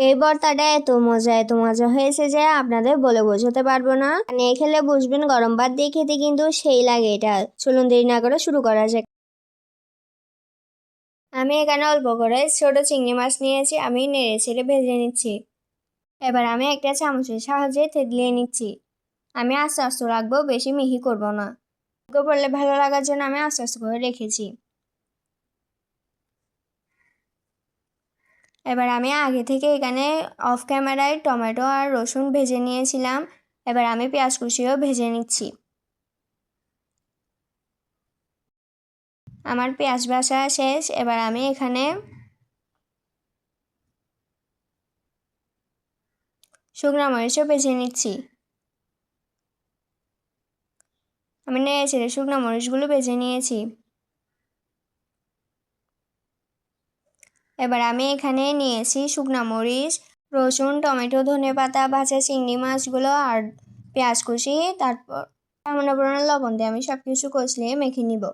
এই ভর্তাটা এত মজা হয়েছে যে আপনাদের বলে বোঝাতে পারবো না। মানে খেলে বুঝবেন, গরম ভাত দিয়ে খেতে কিন্তু সেই লাগে এটা। চলুন দেরি না করে শুরু করা যাক। আমি এখানে অল্প করে ছোট চিংড়ি মাছ নিয়েছি, আমি নেড়ে ছেড়ে ভেজে নিচ্ছি। এবার আমি একটা চামচের সাহায্যে থেতলিয়ে নিচ্ছি। আমি আস্তে আস্তে রাখবো, বেশি মিহি করব না। পড়লে ভালো লাগার জন্য আমি আস্তে আস্তে করে রেখেছি। এবার আমি আগে থেকে এখানে অফ ক্যামেরায় টমেটো আর রসুন ভেজে নিয়েছিলাম। এবার আমি পেঁয়াজ কুচিও ভেজে নিচ্ছি। আমার পেঁয়াজ ভাজা শেষ। এবার আমি এখানে শুকনো মরিচও ভেজে নিচ্ছি। আমি নেড়ে ছেড়ে শুকনো মরিচগুলো ভেজে নিয়েছি। এবার আমি এখানে নিয়েছি শুকনো মরিচ, রসুন, টমেটো, ধনেপাতা, ভাজা চিংড়ি মাছগুলো আর পেঁয়াজ কুচি। তারপর সামান্য পরিমাণে লবণ দিয়ে আমি সব কিছু কষলিয়ে মেখে নিব।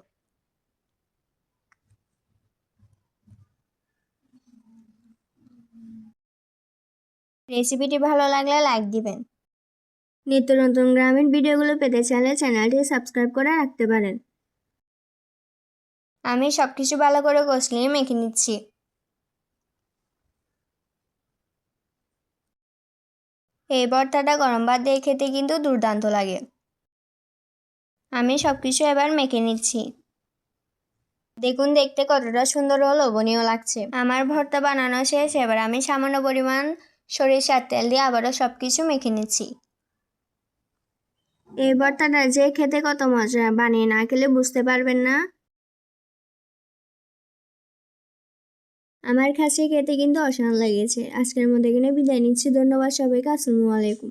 রেসিপিটি ভালো লাগলে লাইক দিবেন। নিত্য নতুন গ্রামীণ ভিডিওগুলো পেতে চাইলে চ্যানেলটি সাবস্ক্রাইব করে রাখতে পারেন। আমি সব কিছু ভালো করে কষলিয়ে মেখে নিচ্ছি। এই ভর্তাটা গরম ভাত দিয়ে খেতে কিন্তু দুর্দান্ত লাগে। আমি সব কিছু এবার মেখে নিচ্ছি। দেখুন দেখতে কতটা সুন্দর ও লোভনীয় লাগছে। আমার ভর্তা বানানো শেষ। এবার আমি সামান্য পরিমাণ সরিষার তেল দিয়ে আবারও সব কিছু মেখে নিচ্ছি। এই ভর্তাটা যে খেতে কত মজা, বানিয়ে না খেলে বুঝতে পারবেন না। আমার কাছে খেতে কিন্তু অসাধারণ লেগেছে। আজকের মতো এখানে বিদায় নিচ্ছি। ধন্যবাদ সবাইকে। আসসালামু আলাইকুম।